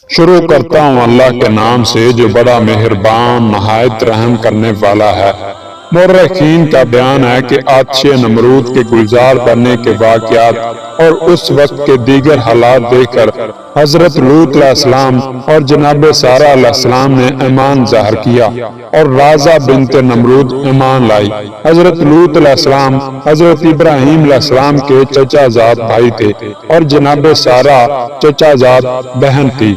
شروع کرتا ہوں اللہ کے نام سے جو بڑا مہربان نہایت رحم کرنے والا ہے۔ مورخین کا بیان ہے کہ آتش نمرود کے گلزار بننے کے واقعات اور اس وقت کے دیگر حالات دیکھ کر حضرت لوط علیہ السلام اور جناب سارہ علیہ السلام نے ایمان ظاہر کیا اور رازہ بنت نمرود ایمان لائی۔ حضرت لوط علیہ السلام حضرت ابراہیم علیہ السلام کے چچا زاد بھائی تھے اور جناب سارہ چچا زاد بہن تھی۔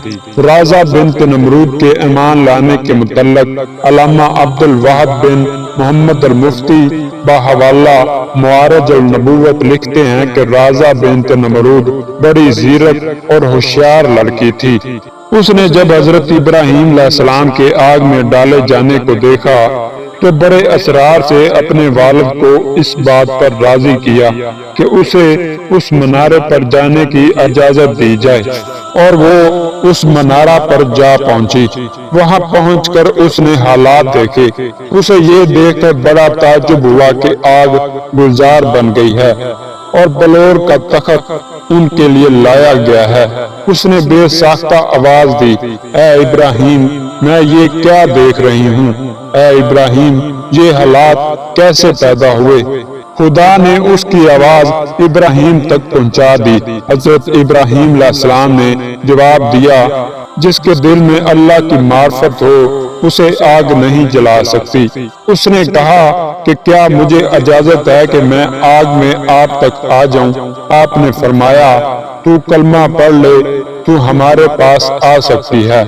رازہ بنت نمرود کے ایمان لانے کے متعلق علامہ عبد الواحد بن محمد المفتی بحوالہ معارج النبوت لکھتے ہیں کہ رازہ بنت نمرود بڑی زیرک اور ہوشیار لڑکی تھی۔ اس نے جب حضرت ابراہیم علیہ السلام کے آگ میں ڈالے جانے کو دیکھا تو بڑے اسرار سے اپنے والد کو اس بات پر راضی کیا کہ اسے اس منارے پر جانے کی اجازت دی جائے، اور وہ اس منارہ پر جا پہنچی۔ وہاں پہنچ کر اس نے حالات دیکھے۔ اسے یہ دیکھ کر بڑا تعجب ہوا کہ آگ گلزار بن گئی ہے اور بلور کا تخت ان کے لیے لایا گیا ہے۔ اس نے بے ساختہ آواز دی، اے ابراہیم، میں یہ کیا دیکھ رہی ہوں؟ اے ابراہیم، یہ حالات کیسے پیدا ہوئے؟ خدا نے اس کی آواز ابراہیم تک پہنچا دی۔ حضرت ابراہیم علیہ السلام نے جواب دیا، جس کے دل میں اللہ کی معرفت ہو اسے آگ نہیں جلا سکتی۔ اس نے کہا کہ کیا مجھے اجازت ہے کہ میں آگ میں آپ تک آ جاؤں؟ آپ نے فرمایا، تو کلمہ پڑھ لے، تو ہمارے پاس آ سکتی ہے۔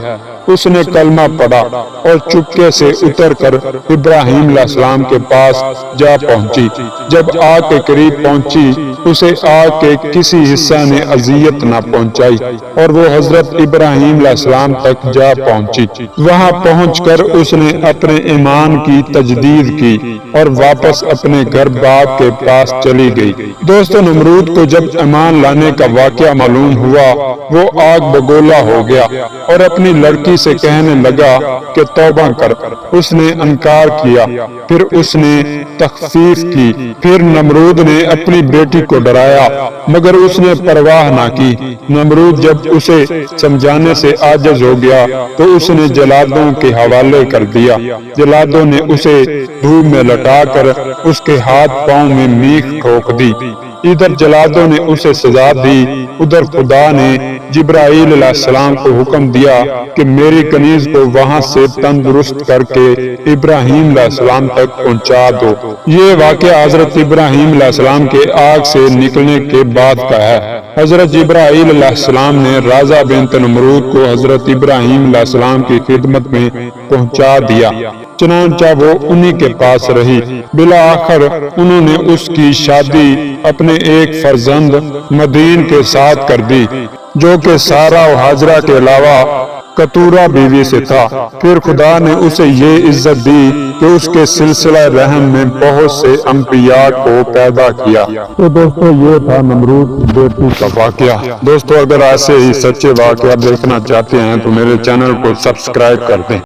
اس نے کلمہ پڑھا اور چپکے سے اتر کر ابراہیم علیہ السلام کے پاس جا پہنچی۔ جب آگ کے قریب پہنچی، اسے آگ کے کسی حصہ نے اذیت نہ پہنچائی اور وہ حضرت ابراہیم علیہ السلام تک جا پہنچی۔ وہاں پہنچ کر اس نے اپنے ایمان کی تجدید کی اور واپس اپنے گھر باپ کے پاس چلی گئی۔ دوستو، نمرود کو جب ایمان لانے کا واقعہ معلوم ہوا، وہ آگ بگولا ہو گیا اور اپنی لڑکی سے کہنے لگا کہ توبہ کر۔ اس نے انکار کیا، پھر اس نے تخفیف کی۔ پھر نمرود نے اپنی بیٹی کو ڈرایا، مگر اس نے پرواہ نہ کی۔ نمرود جب اسے سمجھانے سے عاجز ہو گیا تو اس نے جلادوں کے حوالے کر دیا۔ جلادوں نے اسے دھوپ میں لٹا کر اس کے ہاتھ پاؤں میں میخ ٹھوک دی۔ ادھر جلادوں نے اسے سزا دی، ادھر خدا نے جبرائیل علیہ السلام کو حکم دیا کہ میری کنیز کو وہاں سے تندرست کر کے ابراہیم علیہ السلام تک پہنچا دو۔ یہ واقعہ حضرت ابراہیم علیہ السلام کے آگ سے نکلنے کے بعد کا ہے۔ حضرت جبرائیل علیہ السلام نے رازہ بنت نمرود کو حضرت ابراہیم علیہ السلام کی خدمت میں پہنچا دیا، چنانچہ وہ انہی کے پاس رہی۔ بالآخر انہوں نے اس کی شادی اپنے ایک فرزند مدین کے ساتھ کر دی، جو کہ سارہ و ہاجرہ کے علاوہ کتورہ بیوی سے تھا۔ پھر خدا نے اسے یہ عزت دی کہ اس کے سلسلہ رحم میں بہت سے انبیاء کو پیدا کیا۔ تو دوستو، یہ تھا نمرود کی بیٹی کا واقعہ۔ دوستو، اگر ایسے ہی سچے واقعہ دیکھنا چاہتے ہیں تو میرے چینل کو سبسکرائب کر دیں۔